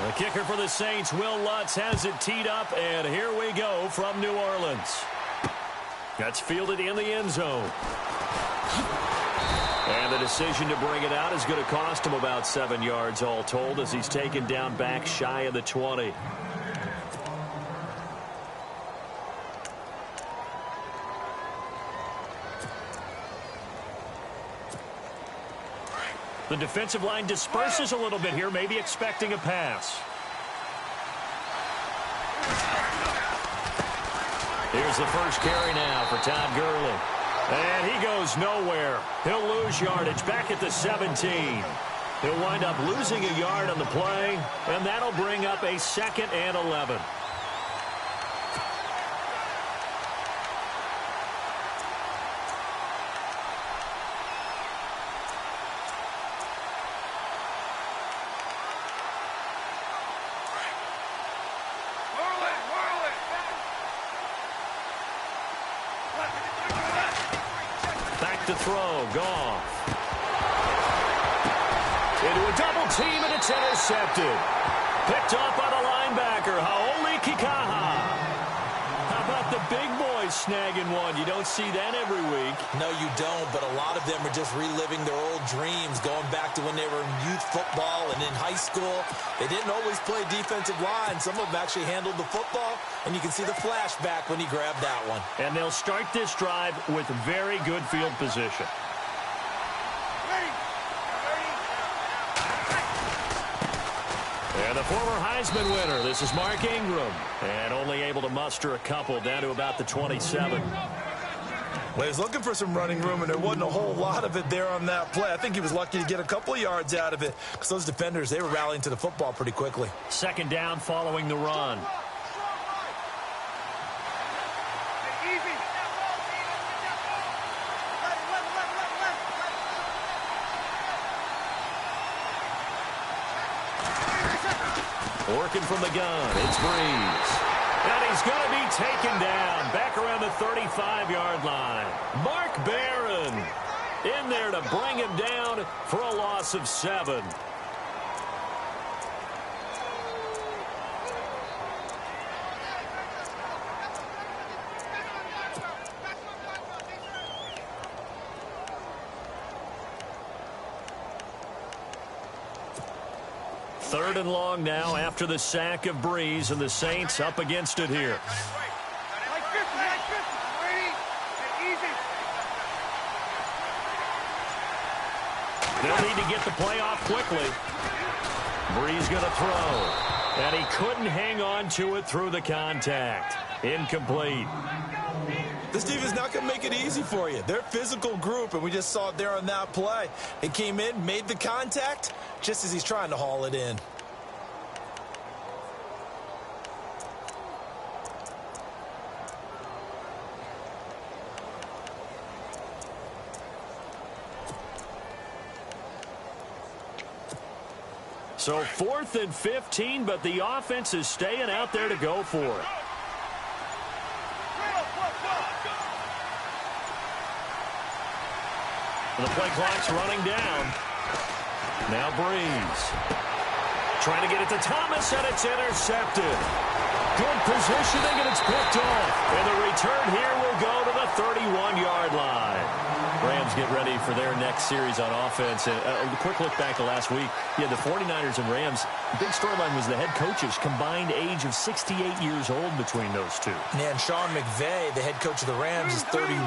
The kicker for the Saints, Will Lutz, has it teed up, and here we go from New Orleans. That's fielded in the end zone. And the decision to bring it out is going to cost him about 7 yards all told as he's taken down back shy of the 20. The defensive line disperses a little bit here, maybe expecting a pass. Here's the first carry now for Todd Gurley. And he goes nowhere. He'll lose yardage back at the 17. He'll wind up losing a yard on the play, and that'll bring up a 2nd and 11. To throw, Goff. Into a double team, and it's intercepted. Picked off by the linebacker, Haoli Kikaha. How about the big boys snagging one? You don't see that every week. No, you don't, but a lot of them are just reliving their old dreams, going back to when they were in youth football and in high school. They didn't always play defensive line. Some of them actually handled the football, and you can see the flashback when he grabbed that one. And they'll start this drive with very good field position. And the former Heisman winner, this is Mark Ingram. And only able to muster a couple down to about the 27. Well, he was looking for some running room, and there wasn't a whole lot of it there on that play. I think he was lucky to get a couple of yards out of it because those defenders, they were rallying to the football pretty quickly. 2nd down following the run. Working from the gun, it's Breeze. And he's going to be taken down back around the 35-yard line. Mark Barron in there to bring him down for a loss of 7. Third and long now after the sack of Breeze, and the Saints up against it here. They'll need to get the play off quickly. Breeze going to throw, and he couldn't hang on to it through the contact. Incomplete. This defense is not going to make it easy for you. They're a physical group, and we just saw it there on that play. It came in, made the contact, just as he's trying to haul it in. So 4th and 15, but the offense is staying out there to go for it. The play clock's running down. Now Breeze. Trying to get it to Thomas, and it's intercepted. Good positioning, and it's picked off. And the return here will go to the 31-yard line. Rams get ready for their next series on offense. And a quick look back to last week. Yeah, the 49ers and Rams, big storyline was the head coaches, combined age of 68 years old between those two. And Sean McVay, the head coach of the Rams, is 31.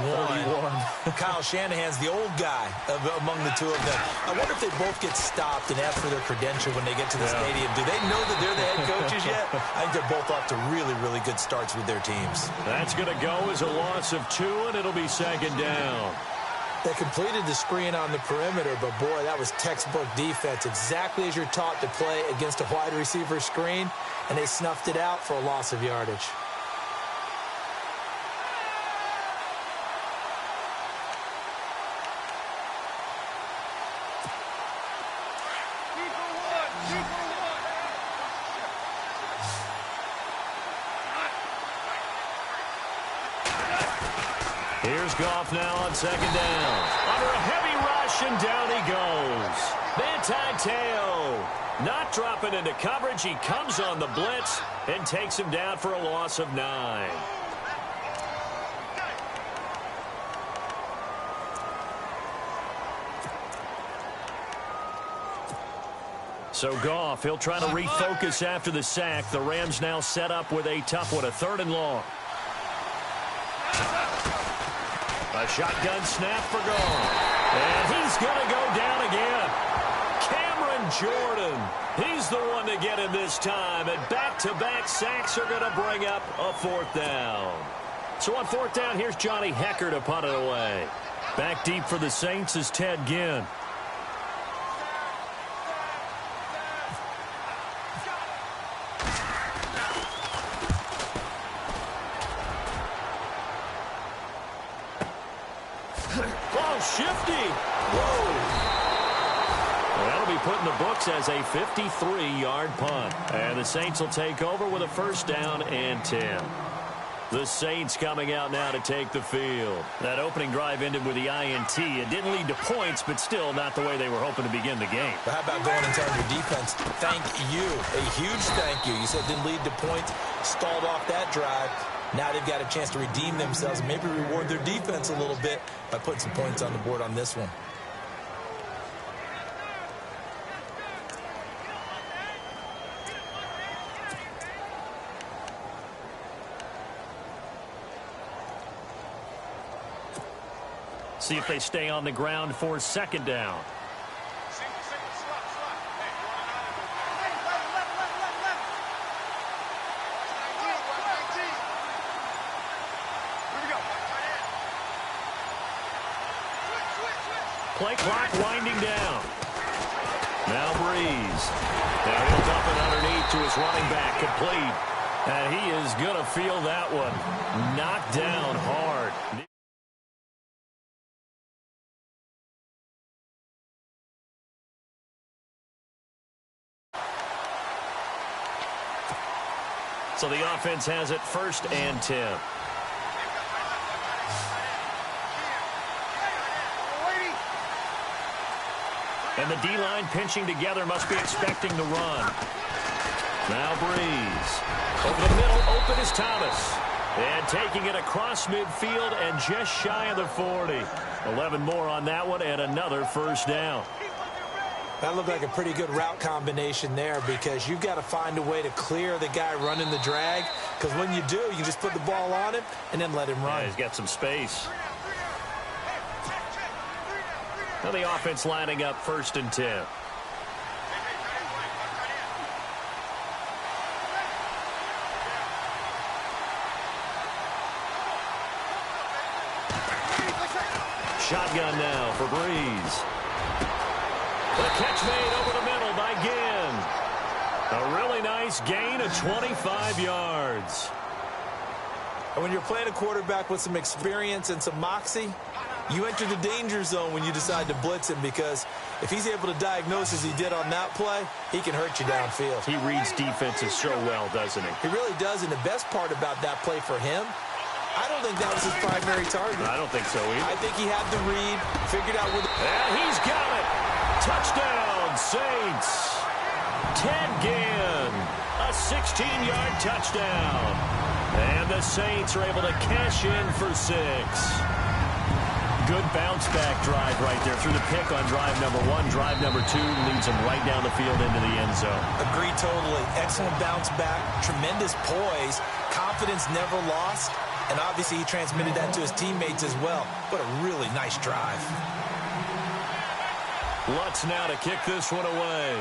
Kyle Shanahan's the old guy among the two of them. I wonder if they both get stopped and ask for their credential when they get to the stadium. Do they know that they're the head coaches yet? I think they're both off to really, really good starts with their teams. That's going to go as a loss of 2, and it'll be 2nd down. They completed the screen on the perimeter, but boy, that was textbook defense. Exactly as you're taught to play against a wide receiver screen, and they snuffed it out for a loss of yardage. Here's Goff now on 2nd down. Under a heavy rush, and down he goes. Manti Te'o Not dropping into coverage. He comes on the blitz and takes him down for a loss of 9. So Goff, he'll try to refocus after the sack. The Rams now set up with a tough one, a 3rd and long. A shotgun snap for Goff. And he's going to go down again. Cameron Jordan. He's the one to get him this time. And back-to-back sacks are going to bring up a 4th down. So on 4th down, here's Johnny Hecker to punt it away. Back deep for the Saints is Ted Ginn. Shifty. Whoa. Well, that'll be put in the books as a 53-yard punt. And the Saints will take over with a 1st down and 10. The Saints coming out now to take the field. That opening drive ended with the INT. It didn't lead to points, but still not the way they were hoping to begin the game. But how about going and telling your defense, thank you. A huge thank you. You said it didn't lead to points, stalled off that drive. Now they've got a chance to redeem themselves and maybe reward their defense a little bit by putting some points on the board on this one. See if they stay on the ground for 2nd down. Play clock winding down. Now Breeze. Now he'll dump it underneath to his running back, complete. And he is going to feel that one. Knocked down hard. So the offense has it 1st and 10. And the D-line pinching together, must be expecting the run. Now Breeze. Over the middle, open is Thomas. And taking it across midfield and just shy of the 40. 11 more on that one and another 1st down. That looked like a pretty good route combination there because you've got to find a way to clear the guy running the drag. Because when you do, you can just put the ball on him and then let him run. Yeah, he's got some space. Now the offense lining up 1st and 10. Shotgun now for Breeze. The catch made over the middle by Ginn. A really nice gain of 25 yards. And when you're playing a quarterback with some experience and some moxie, you enter the danger zone when you decide to blitz him because if he's able to diagnose as he did on that play, he can hurt you downfield. He reads defenses so well, doesn't he? He really does, and the best part about that play for him, I don't think that was his primary target. I don't think so either. I think he had the read, figured out where and he's got it. Touchdown, Saints. Ted Ginn, a 16-yard touchdown. And the Saints are able to cash in for 6. Good bounce-back drive right there through the pick on drive number 1. Drive number 2 leads him right down the field into the end zone. Agree totally. Excellent bounce-back, tremendous poise, confidence never lost, and obviously he transmitted that to his teammates as well. What a really nice drive. Lutz now to kick this one away.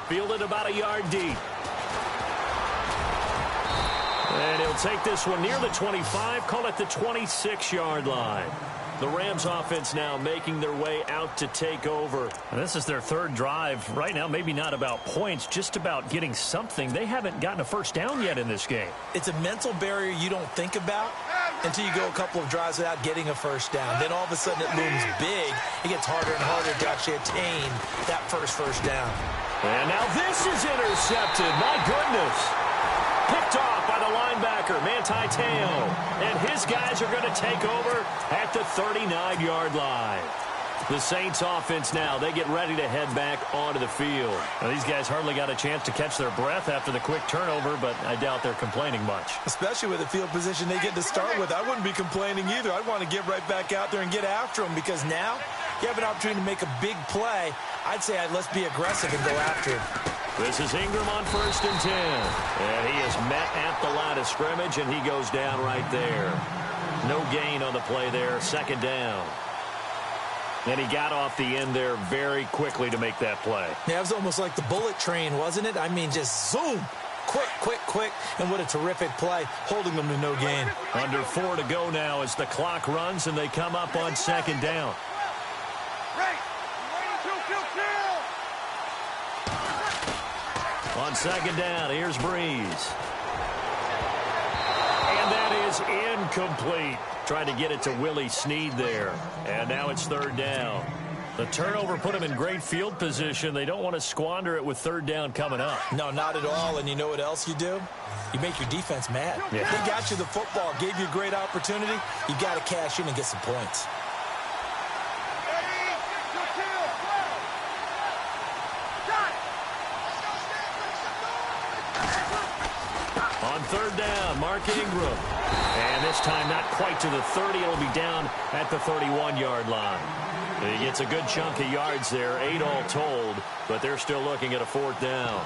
Fielded about a yard deep. And he'll take this one near the 25, call it the 26-yard line. The Rams offense now making their way out to take over. And this is their 3rd drive. Right now, maybe not about points, just about getting something. They haven't gotten a 1st down yet in this game. It's a mental barrier you don't think about until you go a couple of drives without getting a 1st down. Then all of a sudden it looms big. It gets harder and harder to actually attain that first down. And now this is intercepted. My goodness. Picked off by the linebacker, Manti Te'o. And his guys are going to take over at the 39-yard line. The Saints offense now, they get ready to head back onto the field. Now, these guys hardly got a chance to catch their breath after the quick turnover, but I doubt they're complaining much. Especially with the field position they get to start with. I wouldn't be complaining either. I'd want to get right back out there and get after them because now you have an opportunity to make a big play. I'd say let's be aggressive and go after it. This is Ingram on 1st and 10. And he is met at the line of scrimmage, and he goes down right there. No gain on the play there, 2nd down. And he got off the end there very quickly to make that play. Yeah, it was almost like the bullet train, wasn't it? I mean, just zoom. Quick, quick, quick. And what a terrific play, holding them to no gain. Under 4 to go now as the clock runs, and they come up on 2nd down. On 2nd down, here's Breeze. And that is incomplete. Trying to get it to Willie Snead there. And now it's 3rd down. The turnover put them in great field position. They don't want to squander it with 3rd down coming up. No, not at all. And you know what else you do? You make your defense mad. Yeah. They got you the football, gave you a great opportunity. You got to cash in and get some points. On 3rd down, Mark Ingram. And this time not quite to the 30. It'll be down at the 31-yard line. He gets a good chunk of yards there, 8 all told, but they're still looking at a 4th down.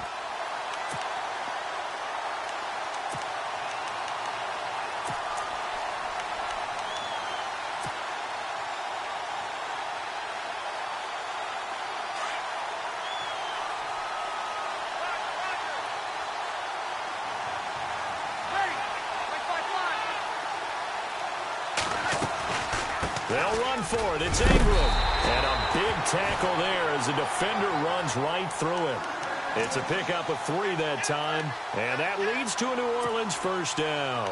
They'll run for it. It's Ingram. And a big tackle there as the defender runs right through him. It's a pickup of 3 that time. And that leads to a New Orleans 1st down.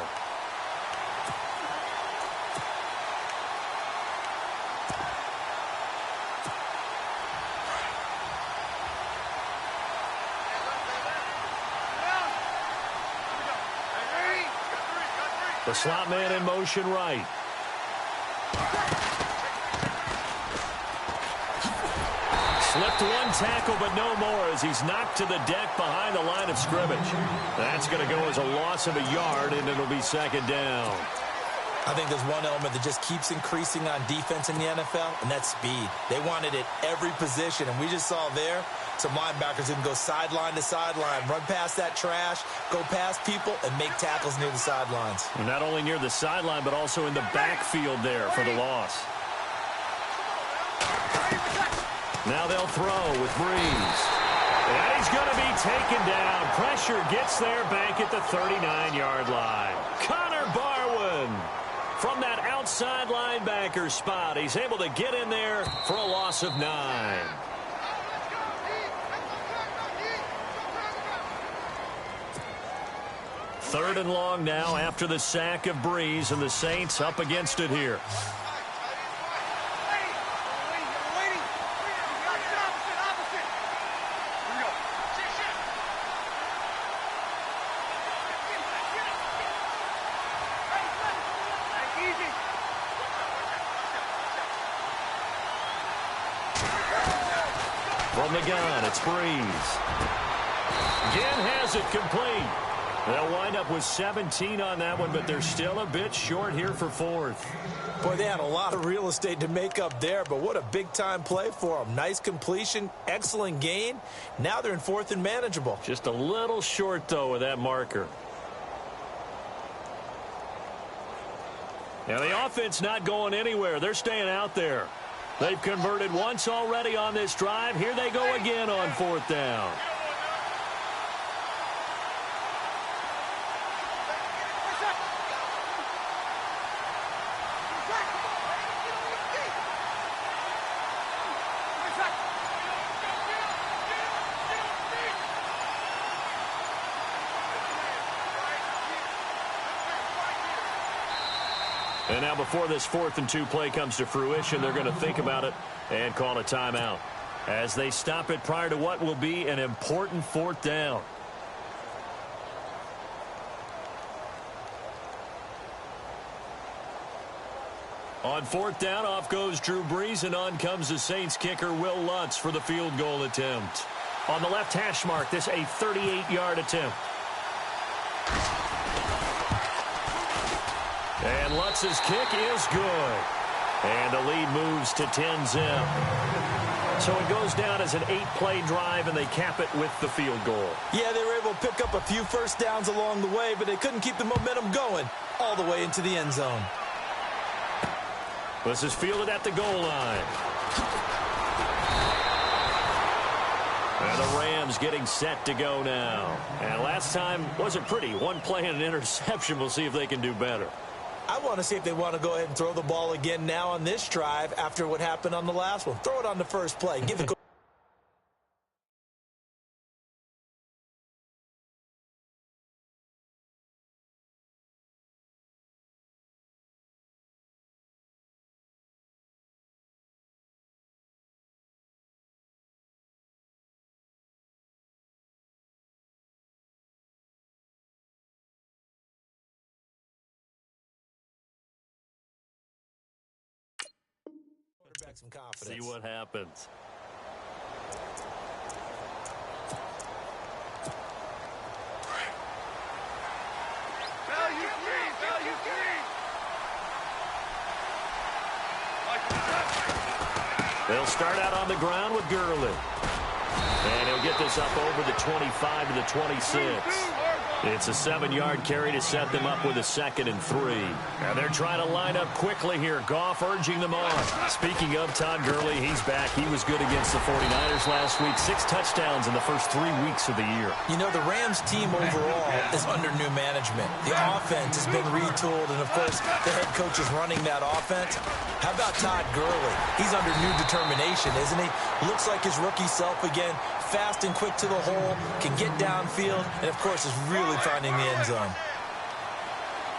The slot man in motion right. Slipped 1 tackle, but no more as he's knocked to the deck behind the line of scrimmage. That's going to go as a loss of a yard, and it'll be 2nd down. I think there's one element that just keeps increasing on defense in the NFL, and that's speed. They want it at every position, and we just saw there some linebackers who can go sideline to sideline, run past that trash, go past people, and make tackles near the sidelines. Not only near the sideline, but also in the backfield there for the loss. Now they'll throw with Breeze. And he's going to be taken down. Pressure gets there back at the 39-yard line. Connor Barwin from that outside linebacker spot. He's able to get in there for a loss of 9. Third and long now after the sack of Breeze, and the Saints up against it here. From the gun, it's Breeze. Again has it complete. They'll wind up with 17 on that one, but they're still a bit short here for 4th. Boy, they had a lot of real estate to make up there, but what a big-time play for them. Nice completion, excellent gain. Now they're in 4th and manageable. Just a little short, though, with that marker. Now, the offense not going anywhere. They're staying out there. They've converted once already on this drive. Here they go again on 4th down. And now before this 4th and 2 play comes to fruition, they're going to think about it and call a timeout as they stop it prior to what will be an important 4th down. On fourth down, off goes Drew Brees, and on comes the Saints kicker, Will Lutz, for the field goal attempt. On the left hash mark, this a 38-yard attempt. And Lutz's kick is good. And the lead moves to 10-zip. So it goes down as an 8-play drive, and they cap it with the field goal. Yeah, they were able to pick up a few first downs along the way, but they couldn't keep the momentum going all the way into the end zone. This is fielded at the goal line. And the Rams getting set to go now. And last time wasn't pretty. One play and an interception. We'll see if they can do better. I want to see if they want to go ahead and throw the ball again now on this drive after what happened on the last one. Throw it on the first play. Give it. Some confidence. See what happens. Value three. They'll start out on the ground with Gurley. And he'll get this up over the 25 to the 26. It's a 7-yard carry to set them up with a 2nd and 3. And they're trying to line up quickly here. Goff urging them on. Speaking of Todd Gurley, he's back. He was good against the 49ers last week. 6 touchdowns in the first 3 weeks of the year. You know, the Rams team overall is under new management. The offense has been retooled, and, of course, the head coach is running that offense. How about Todd Gurley? He's under new determination, isn't he? Looks like his rookie self again. Fast and quick to the hole, can get downfield, and, of course, is really finding the end zone.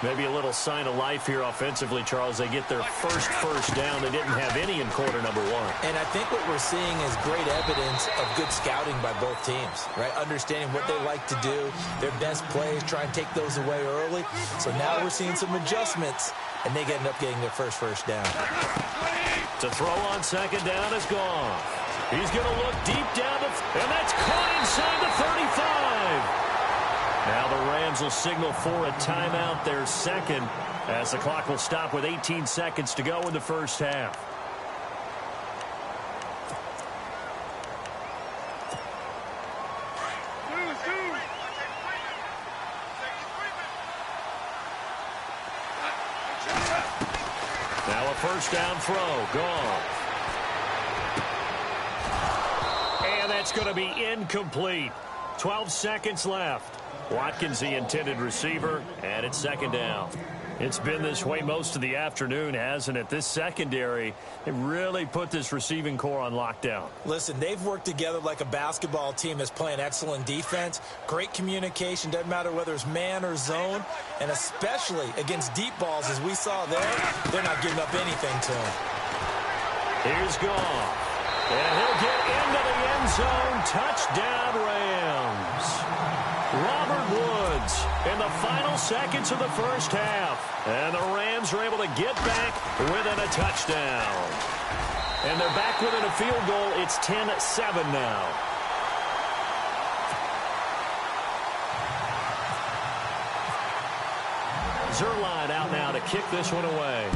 Maybe a little sign of life here offensively, Charles. They get their first down. They didn't have any in quarter number 1. And I think what we're seeing is great evidence of good scouting by both teams, right? Understanding what they like to do, their best plays, try and take those away early. So now we're seeing some adjustments, and they end up getting their first down. To throw on 2nd down is gone. He's going to look deep down, and that's caught inside the 35. Now the Rams will signal for a timeout, their 2nd, as the clock will stop with 18 seconds to go in the first half. Now a 1st down throw, gone. And that's going to be incomplete. 12 seconds left. Watkins, the intended receiver, and it's 2nd down. It's been this way most of the afternoon, hasn't it? This secondary, they really put this receiving core on lockdown. Listen, they've worked together like a basketball team that's playing excellent defense. Great communication, doesn't matter whether it's man or zone, and especially against deep balls, as we saw there, they're not giving up anything to him. Here's Goff. And he'll get into the end zone. Touchdown, Rams. Robert Woods in the final seconds of the first half. And the Rams are able to get back within a touchdown. And they're back within a field goal. It's 10-7 now. Zerline out now to kick this one away.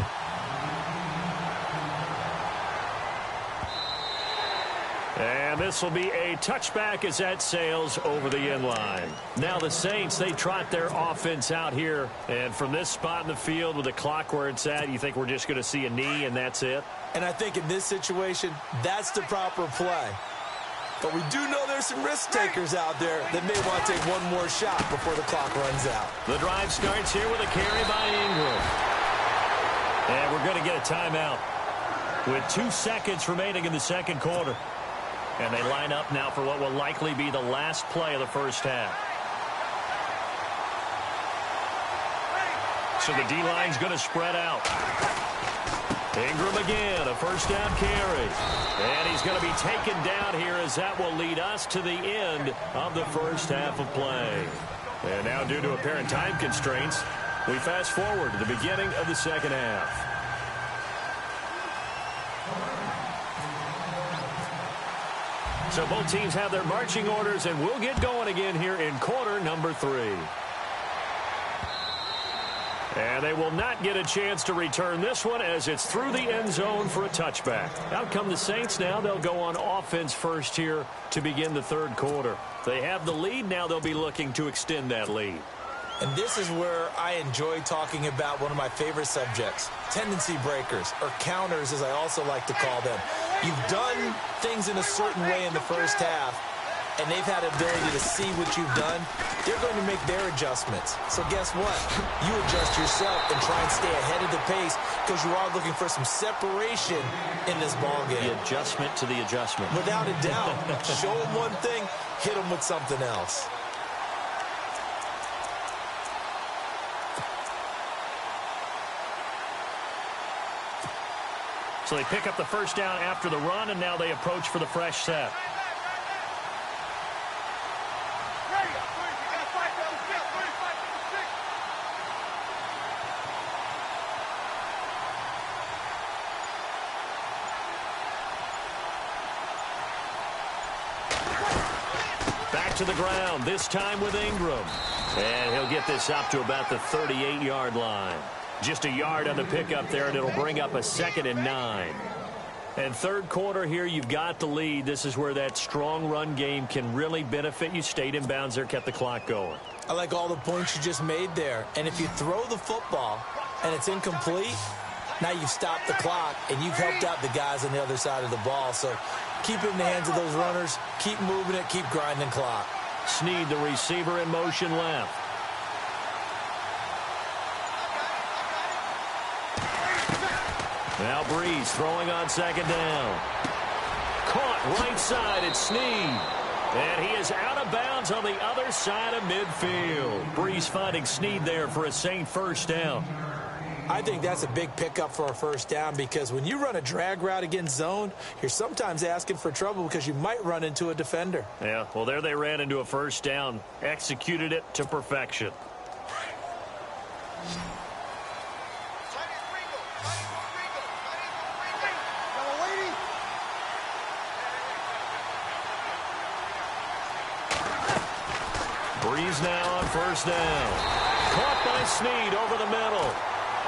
And this will be a touchback as that sails over the end line. Now the Saints, they trot their offense out here. And from this spot in the field with the clock where it's at, you think we're just going to see a knee and that's it? And I think in this situation, that's the proper play. But we do know there's some risk takers out there that may want to take one more shot before the clock runs out. The drive starts here with a carry by Ingram. And we're going to get a timeout with 2 seconds remaining in the second quarter. And they line up now for what will likely be the last play of the first half. So the D-line's going to spread out. Ingram again, a first down carry. And he's going to be taken down here as that will lead us to the end of the first half of play. And now due to apparent time constraints, we fast forward to the beginning of the second half. So both teams have their marching orders, and we'll get going again here in quarter number 3. And they will not get a chance to return this one as it's through the end zone for a touchback. Out come the Saints now. They'll go on offense first here to begin the third quarter. They have the lead. Now they'll be looking to extend that lead. And this is where I enjoy talking about one of my favorite subjects, tendency breakers, or counters as I also like to call them. You've done things in a certain way in the first half, and they've had the ability to see what you've done. They're going to make their adjustments. So guess what? You adjust yourself and try and stay ahead of the pace because you are looking for some separation in this ball game. The adjustment to the adjustment. Without a doubt. Show them one thing, hit them with something else. So they pick up the first down after the run, and now they approach for the fresh set. Back to the ground, this time with Ingram. And he'll get this up to about the 38-yard line. Just a yard on the pickup there, and it'll bring up a 2nd and 9. And third quarter here, you've got the lead. This is where that strong run game can really benefit you. Stayed in bounds there, kept the clock going. I like all the points you just made there. And if you throw the football and it's incomplete, now you've stopped the clock and you've helped out the guys on the other side of the ball. So keep it in the hands of those runners. Keep moving it. Keep grinding clock. Snead, the receiver, in motion left. Now Breeze throwing on 2nd down. Caught right side at Snead. And he is out of bounds on the other side of midfield. Breeze finding Snead there for a Saint first down. I think that's a big pickup for a first down because when you run a drag route against zone, you're sometimes asking for trouble because you might run into a defender. Yeah, well, there they ran into a first down. Executed it to perfection. Breeze now on first down. Caught by Snead over the middle.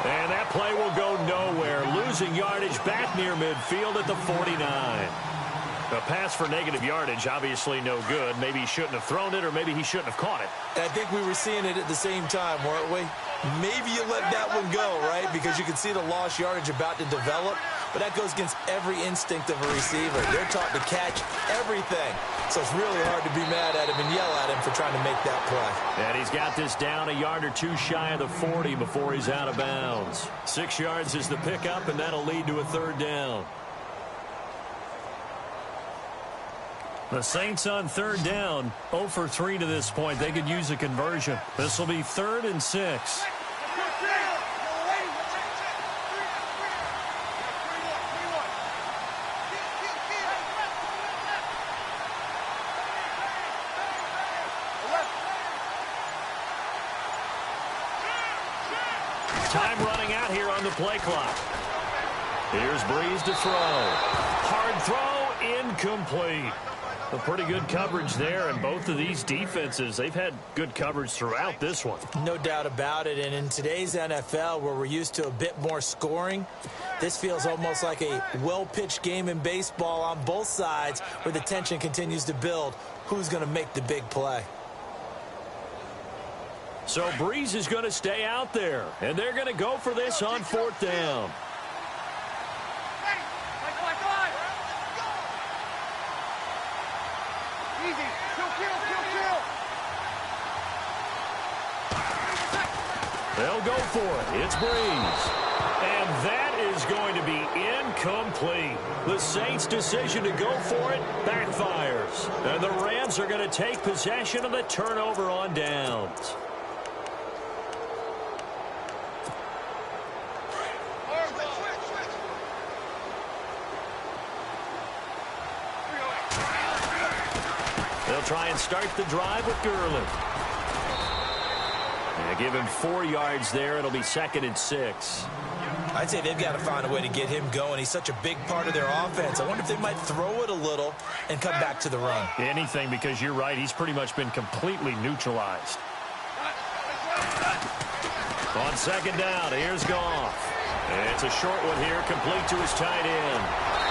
And that play will go nowhere. Losing yardage back near midfield at the 49. A pass for negative yardage, obviously no good. Maybe he shouldn't have thrown it, or maybe he shouldn't have caught it. I think we were seeing it at the same time, weren't we? Maybe you let that one go, right? Because you can see the lost yardage about to develop. But that goes against every instinct of a receiver. They're taught to catch everything. So it's really hard to be mad at him and yell at him for trying to make that play. And he's got this down a yard or two shy of the 40 before he's out of bounds. 6 yards is the pickup, and that'll lead to a third down. The Saints on third down, 0 for 3 to this point. They could use a conversion. This will be 3rd and 6. Time running out here on the play clock. Here's Breeze to throw. Hard throw, incomplete. A pretty good coverage there, and both of these defenses, they've had good coverage throughout this one. No doubt about it, and in today's NFL, where we're used to a bit more scoring, this feels almost like a well-pitched game in baseball on both sides where the tension continues to build. Who's going to make the big play? So Breeze is going to stay out there, and they're going to go for this on 4th down. They'll go for it. It's Breeze. And that is going to be incomplete. The Saints' decision to go for it backfires. And the Rams are going to take possession of the turnover on downs. They'll try and start the drive with Gurley. And give him 4 yards there. It'll be 2nd and 6. I'd say they've got to find a way to get him going. He's such a big part of their offense. I wonder if they might throw it a little and come back to the run. Anything, because you're right. He's pretty much been completely neutralized. On second down, here's Goff. It's a short one here, complete to his tight end.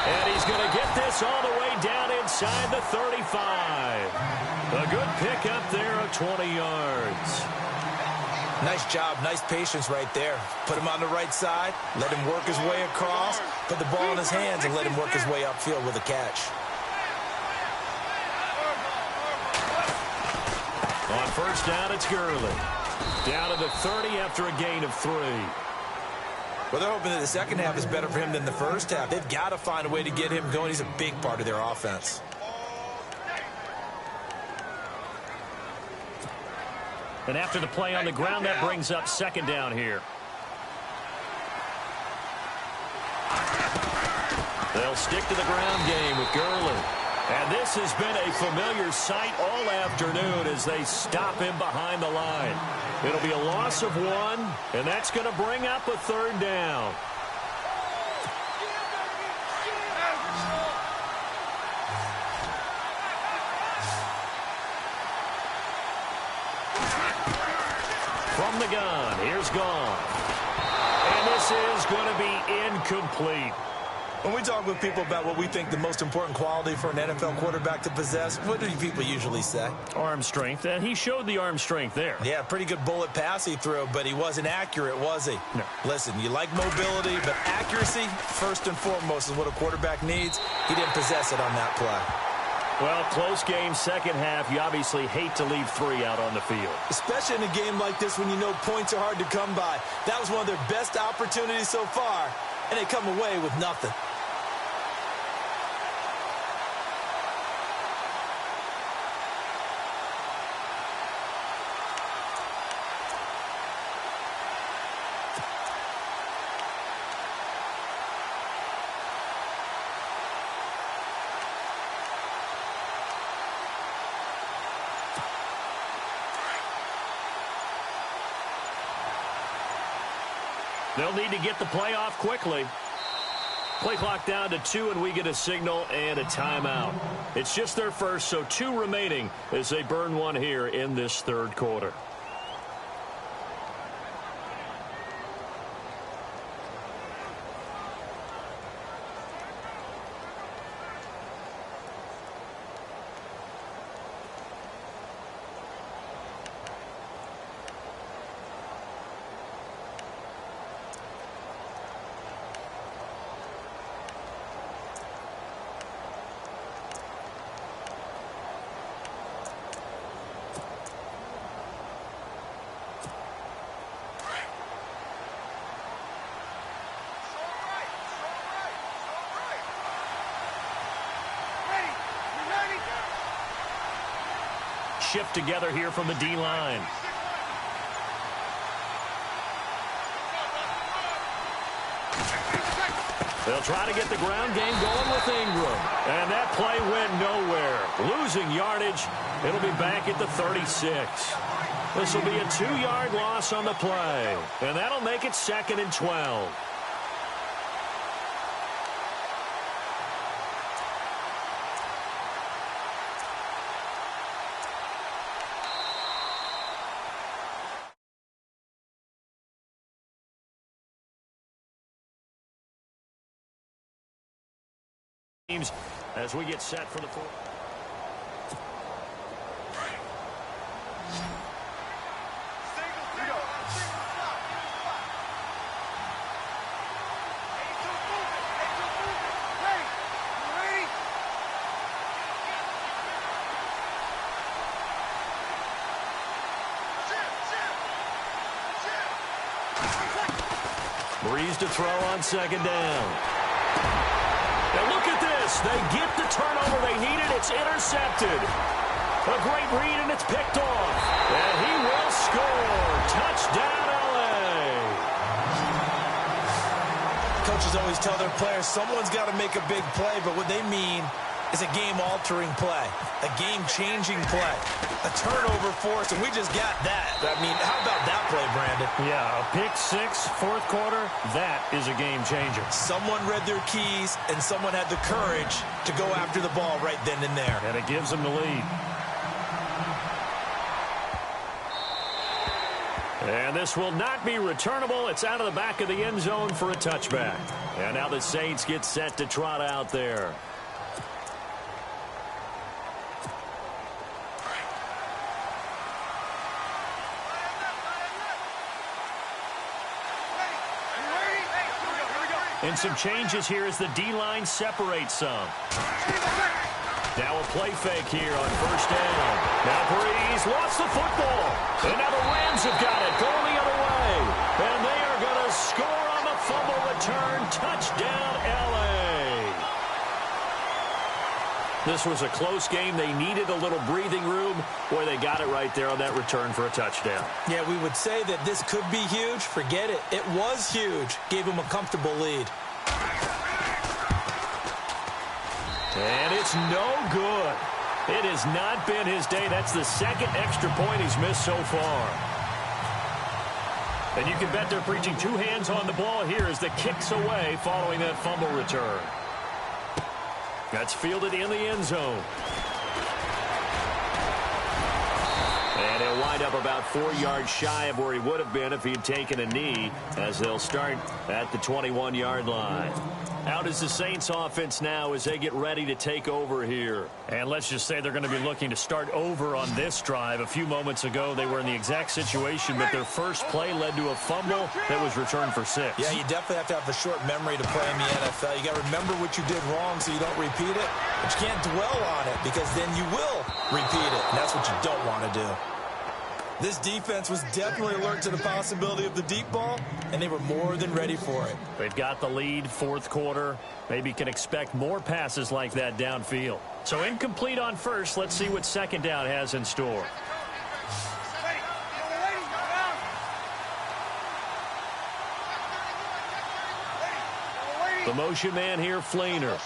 And he's going to get this all the way down inside the 35. A good pickup there of 20 yards. Nice job, nice patience right there. Put him on the right side, let him work his way across, put the ball in his hands, and let him work his way upfield with a catch. On first down, it's Gurley. Down to the 30 after a gain of 3. Well, they're hoping that the second half is better for him than the first half. They've got to find a way to get him going. He's a big part of their offense. And after the play on the ground, that brings up second down here. They'll stick to the ground game with Gurley. And this has been a familiar sight all afternoon as they stop him behind the line. It'll be a loss of 1, and that's going to bring up a third down. From the gun, here's Goff. And this is going to be incomplete. When we talk with people about what we think the most important quality for an NFL quarterback to possess, what do people usually say? Arm strength, and he showed the arm strength there. Yeah, pretty good bullet pass he threw, but he wasn't accurate, was he? No. Listen, you like mobility, but accuracy, first and foremost, is what a quarterback needs. He didn't possess it on that play. Well, close game, second half. You obviously hate to leave 3 out on the field. Especially in a game like this when you know points are hard to come by. That was one of their best opportunities so far, and they come away with nothing. They'll need to get the play off quickly. Play clock down to 2, and we get a signal and a timeout. It's just their first, so 2 remaining as they burn 1 here in this third quarter. Shift together here from the D-line. They'll try to get the ground game going with Ingram. And that play went nowhere. Losing yardage. It'll be back at the 36. This will be a 2-yard loss on the play. And that'll make it 2nd and 12. As we get set for the fourth. Breeze to throw on second down. Now look at this. They get the turnover they needed. It's intercepted. A great read, and it's picked off. And he will score. Touchdown, L.A. Coaches always tell their players someone's got to make a big play, but what they mean is a game-altering play, a game-changing play, a turnover force, and we just got that. I mean, how about that play, Brandon? Yeah, a pick six, fourth quarter, that is a game changer. Someone read their keys, and someone had the courage to go after the ball right then and there. And it gives them the lead. And this will not be returnable. It's out of the back of the end zone for a touchback. And now the Saints get set to trot out there. And some changes here as the D-line separates some. Now a play fake here on first down. Now Breeze lost the football. And now the Rams have got it going the other way. And they are going to score on the fumble return. Touchdown, L.A. This was a close game. They needed a little breathing room. Boy, they got it right there on that return for a touchdown. Yeah, we would say that this could be huge. Forget it. It was huge. Gave them a comfortable lead. And it's no good. It has not been his day. That's the second extra point he's missed so far. And you can bet they're preaching two hands on the ball here as the kick's away following that fumble return. That's fielded in the end zone. And he'll wind up about 4 yards shy of where he would have been if he had taken a knee, as they'll start at the 21-yard line. Out is the Saints offense now as they get ready to take over here. And let's just say they're going to be looking to start over on this drive. A few moments ago, they were in the exact situation, but their first play led to a fumble that was returned for 6. Yeah, you definitely have to have a short memory to play in the NFL. You got to remember what you did wrong so you don't repeat it. But you can't dwell on it because then you will repeat it. And that's what you don't want to do. This defense was definitely alert to the possibility of the deep ball, and they were more than ready for it. They've got the lead, fourth quarter. Maybe can expect more passes like that downfield. So incomplete on first. Let's see what second down has in store. The motion man here, Fleener.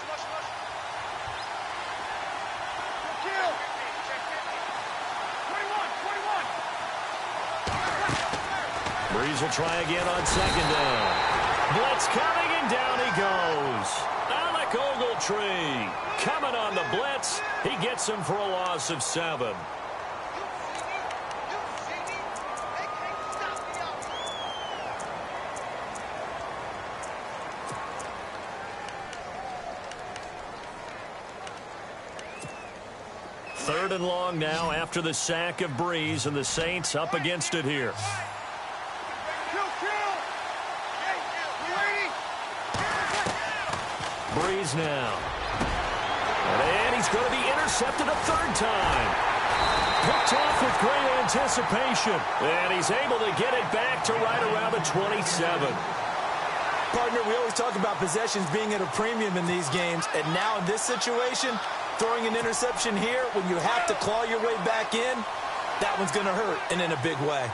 Breeze will try again on second down. Blitz coming, and down he goes. Alec Ogletree coming on the blitz. He gets him for a loss of 7. Third and long now after the sack of Breeze, and the Saints up against it here. Breeze now. And he's going to be intercepted a third time. Picked off with great anticipation. And he's able to get it back to right around the 27. Partner, we always talk about possessions being at a premium in these games. And now in this situation, throwing an interception here when you have to claw your way back in, that one's going to hurt, and in a big way.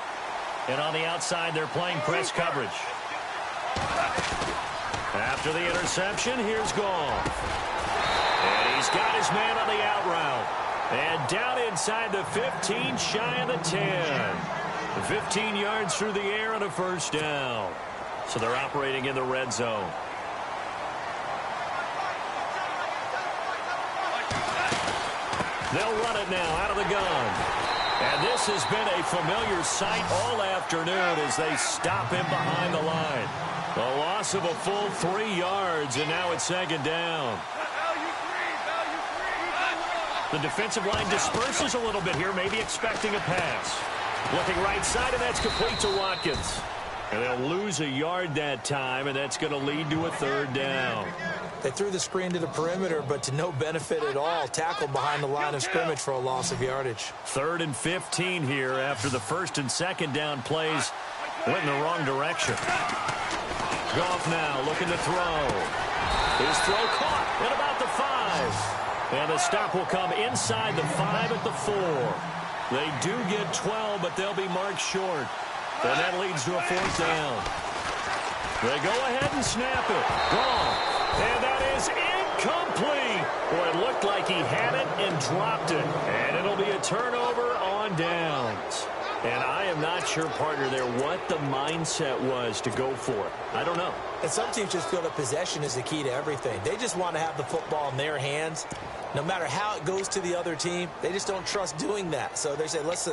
And on the outside, they're playing press coverage. After the interception, here's Goff. And he's got his man on the out route. And down inside the 15, shy of the 10. 15 yards through the air and a first down. So they're operating in the red zone. They'll run it now out of the gun. And this has been a familiar sight all afternoon as they stop him behind the line. A loss of a full 3 yards, and now it's second down. The defensive line disperses a little bit here, maybe expecting a pass. Looking right side, and that's complete to Watkins. And they'll lose a yard that time, and that's going to lead to a third down. They threw the screen to the perimeter, but to no benefit at all. Tackled behind the line of scrimmage for a loss of yardage. 3rd and 15 here after the first and second down plays went in the wrong direction. Goff now looking to throw. His throw caught at about the 5. And the stop will come inside the 5 at the 4. They do get 12, but they'll be marked short. And that leads to a fourth down. They go ahead and snap it. Goff. And that is incomplete. Boy, it looked looked like he had it and dropped it. And it'll be a turnover on downs. And I am not sure, partner, there what the mindset was to go for it. I don't know. And some teams just feel that possession is the key to everything. They just want to have the football in their hands. No matter how it goes to the other team, they just don't trust doing that. So they say, let's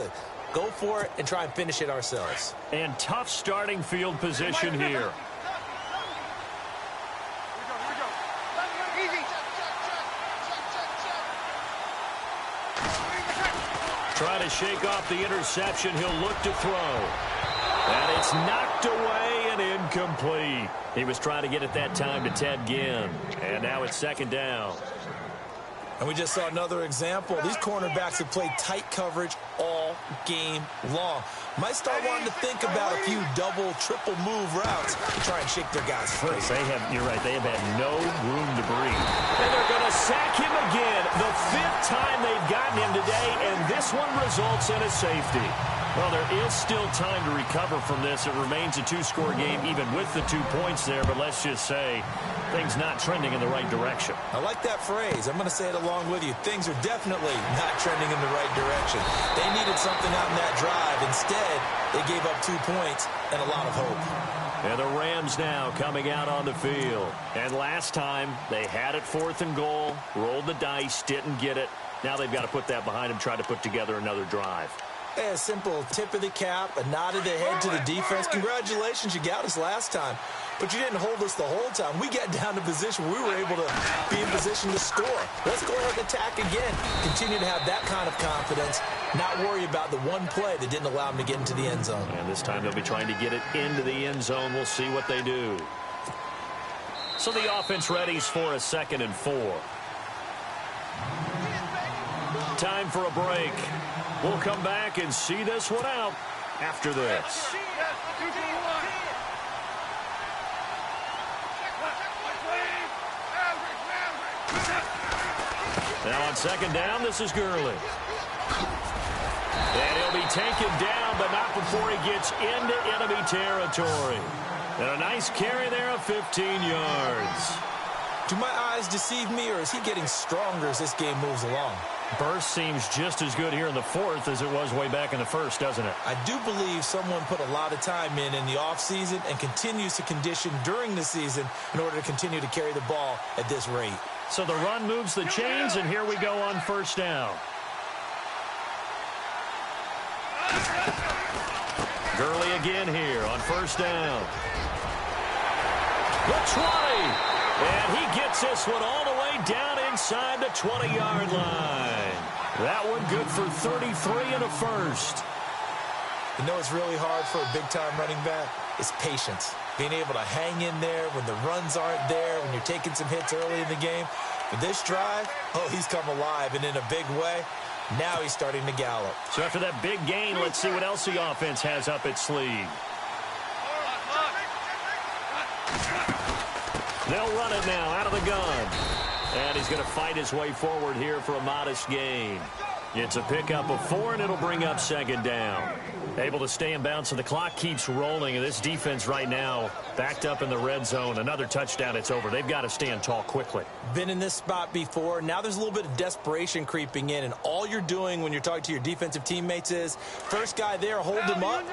go for it and try and finish it ourselves. And tough starting field position here. Trying to shake off the interception. He'll look to throw. And it's knocked away and incomplete. He was trying to get it that time to Ted Ginn. And now it's second down. And we just saw another example. These cornerbacks have played tight coverage all game long. Might start wanting to think about a few double, triple move routes to try and shake their guys free. You're right, they have had no room to breathe. And they're going to sack him again. The 5th time they've gotten him today, and this one results in a safety. Well, there is still time to recover from this. It remains a 2-score game, even with the 2 points there. But let's just say things not trending in the right direction. I like that phrase. I'm going to say it along with you. Things are definitely not trending in the right direction. They needed something out in that drive. Instead, they gave up 2 points and a lot of hope. And the Rams now coming out on the field. And last time, they had it 4th and goal, rolled the dice, didn't get it. Now they've got to put that behind them, try to put together another drive. A simple tip of the cap, a nod of the head to the defense. Congratulations, you got us last time. But you didn't hold us the whole time. We got down to position where we were able to be in position to score. Let's go ahead and attack again. Continue to have that kind of confidence. Not worry about the one play that didn't allow them to get into the end zone. And this time they'll be trying to get it into the end zone. We'll see what they do. So the offense readies for a 2nd and 4. Time for a break. We'll come back and see this one out after this. Now on 2nd down, this is Gurley. And he'll be taken down, but not before he gets into enemy territory. And a nice carry there of 15 yards. Do my eyes deceive me, or is he getting stronger as this game moves along? Burst seems just as good here in the 4th as it was way back in the 1st, doesn't it? I do believe someone put a lot of time in the offseason and continues to condition during the season in order to continue to carry the ball at this rate. So the run moves the chains, and here we go on 1st down. Gurley again here on 1st down. The 20. And he gets this one all the way down inside the 20-yard line. That one good for 33 and a 1st. You know what's really hard for a big-time running back? It's patience. Being able to hang in there when the runs aren't there, when you're taking some hits early in the game. But this drive, he's come alive and in a big way. Now he's starting to gallop. So after that big gain, let's see what else the offense has up its sleeve. They'll run it now out of the gun. And he's going to fight his way forward here for a modest gain. It's a pickup of 4, and it'll bring up 2nd down. Able to stay in bounds, so the clock keeps rolling. And this defense right now backed up in the red zone. Another touchdown, it's over. They've got to stand tall quickly. Been in this spot before. Now there's a little bit of desperation creeping in. And all you're doing when you're talking to your defensive teammates is, first guy there, hold him up.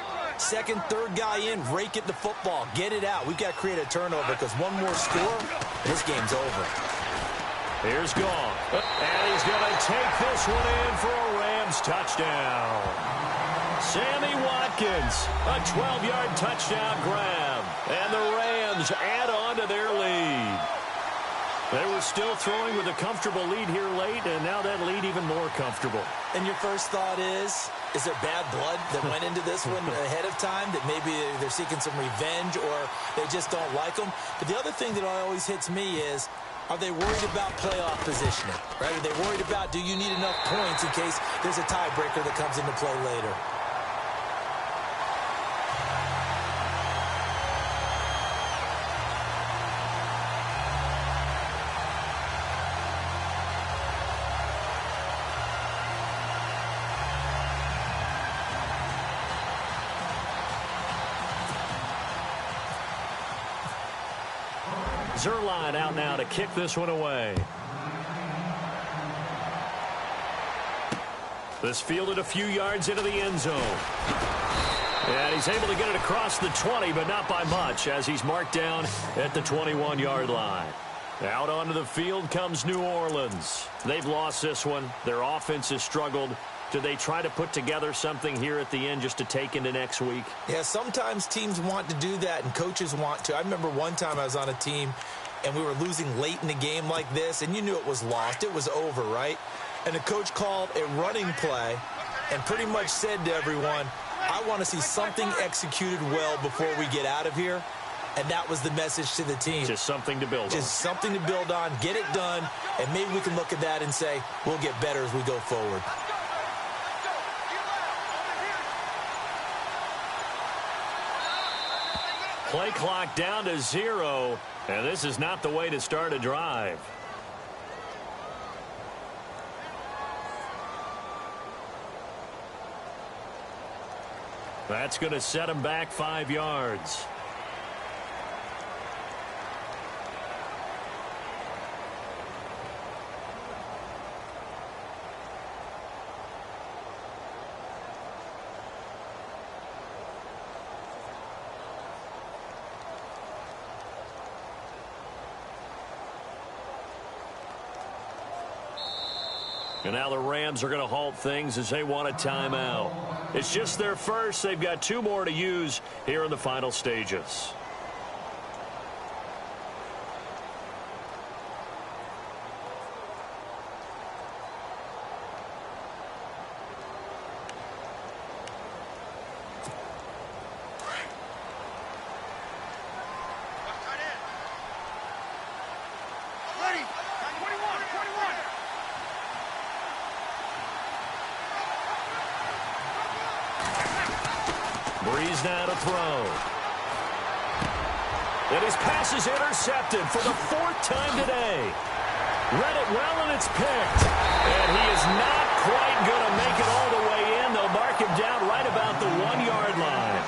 Second, third guy in, rake at the football. Get it out. We've got to create a turnover because one more score, this game's over. Here's Gong. And he's going to take this one in for a Rams touchdown. Sammy Watkins, a 12-yard touchdown grab. And the Rams add on to their lead. They were still throwing with a comfortable lead here late, and now that lead even more comfortable. And your first thought is there bad blood that went into this one ahead of time, that maybe they're seeking some revenge or they just don't like them? But the other thing that always hits me is, are they worried about playoff positioning? Right? Are they worried about, do you need enough points in case there's a tiebreaker that comes into play later? Zerline out now to kick this one away. This fielded a few yards into the end zone. And he's able to get it across the 20, but not by much, as he's marked down at the 21-yard line. Out onto the field comes New Orleans. They've lost this one. Their offense has struggled. Do they try to put together something here at the end just to take into next week? Yeah, sometimes teams want to do that, and coaches want to. I remember one time I was on a team, and we were losing late in the game like this, and you knew it was lost. It was over, right? And the coach called a running play and pretty much said to everyone, I want to see something executed well before we get out of here. And that was the message to the team. Just something to build on. Just something to build on, get it done, and maybe we can look at that and say, we'll get better as we go forward. Play clock down to 0, and this is not the way to start a drive. That's going to set him back 5 yards. And now the Rams are going to halt things as they want a timeout. It's just their first. They've got 2 more to use here in the final stages. Breeze now to throw. And his pass is intercepted for the 4th time today. Read it well, and it's picked. And he is not quite going to make it all the way in. They'll mark him down right about the 1-yard line.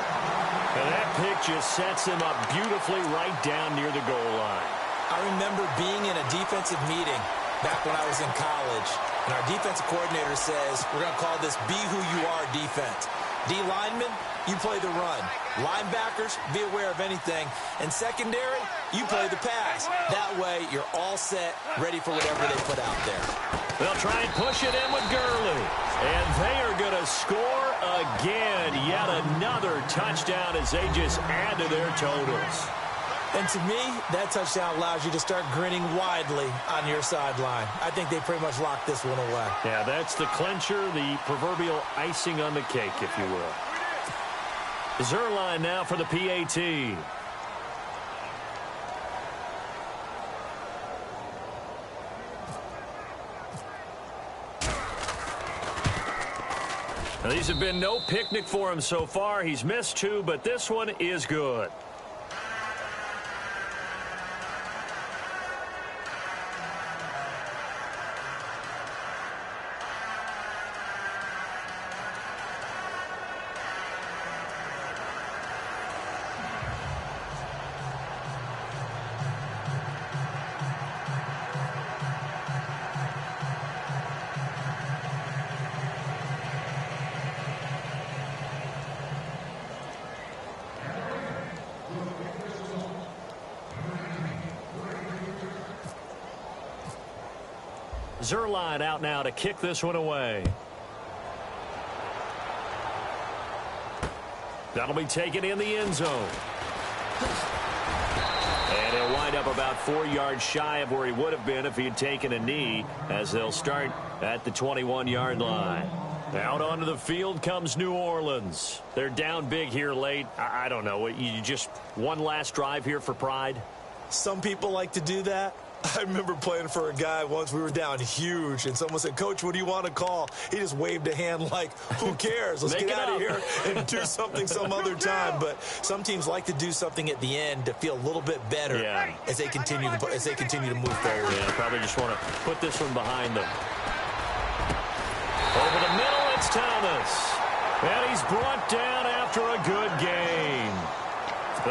And that pick just sets him up beautifully right down near the goal line. I remember being in a defensive meeting back when I was in college, and our defensive coordinator says, we're going to call this Be Who You Are defense. D linemen, you play the run. Linebackers, be aware of anything. And secondary, you play the pass. That way, you're all set, ready for whatever they put out there. They'll try and push it in with Gurley. And they are going to score again. Yet another touchdown as they just add to their totals. And to me, that touchdown allows you to start grinning widely on your sideline. I think they pretty much locked this one away. Yeah, that's the clincher, the proverbial icing on the cake, if you will. Zerline now for the PAT. Now, these have been no picnic for him so far. He's missed 2, but this one is good. Zerline out now to kick this one away. That'll be taken in the end zone. And he'll wind up about 4 yards shy of where he would have been if he had taken a knee, as they'll start at the 21-yard line. Out onto the field comes New Orleans. They're down big here late. I don't know. You just one last drive here for pride? Some people like to do that. I remember playing for a guy once. We were down huge, and someone said, Coach, what do you want to call? He just waved a hand like, who cares? Let's get out of here and do something some other time. But some teams like to do something at the end to feel a little bit better as they continue to move forward. Yeah, probably just want to put this one behind them. Over the middle, it's Thomas. And he's brought down after a good game.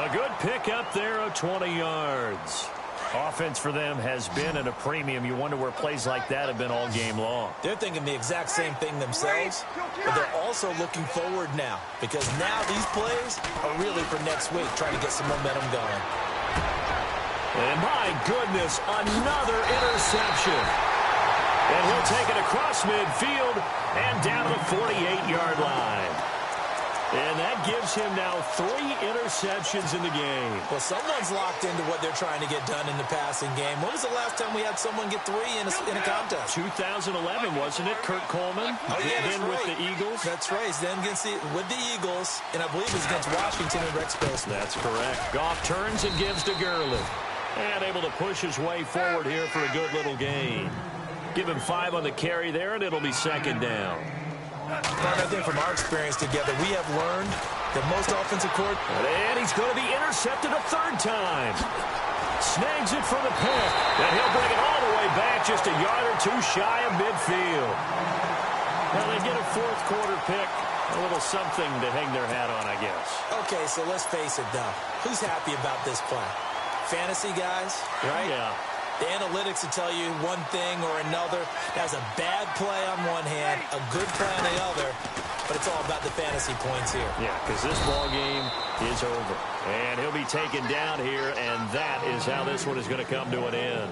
A good pick up there of 20 yards. Offense for them has been at a premium. You wonder where plays like that have been all game long. They're thinking the exact same thing themselves, but they're also looking forward now because now these plays are really for next week, trying to get some momentum going. And my goodness, another interception. And he'll take it across midfield and down to the 48-yard line. And that gives him now 3 interceptions in the game. Well, someone's locked into what they're trying to get done in the passing game. When was the last time we had someone get 3 in a contest? 2011, wasn't it? Kurt Coleman. Oh, yeah, then right. with the Eagles. That's right. Then with the Eagles, and I believe it was against Washington and Rex Grossman. That's correct. Goff turns and gives to Gurley. And able to push his way forward here for a good little gain. Give him 5 on the carry there, and it'll be second down. But I think from our experience together, we have learned that most offensive And he's going to be intercepted a 3rd time. Snags it for the pick. And he'll bring it all the way back just a yard or 2 shy of midfield. Well, they get a 4th quarter pick. A little something to hang their hat on, I guess. Okay, so let's face it, though. Who's happy about this play? Fantasy guys, right? Yeah. The analytics will tell you one thing or another. That's a bad play on one hand, a good play on the other, but it's all about the fantasy points here. Yeah, because this ball game is over. And he'll be taken down here, and that is how this one is going to come to an end.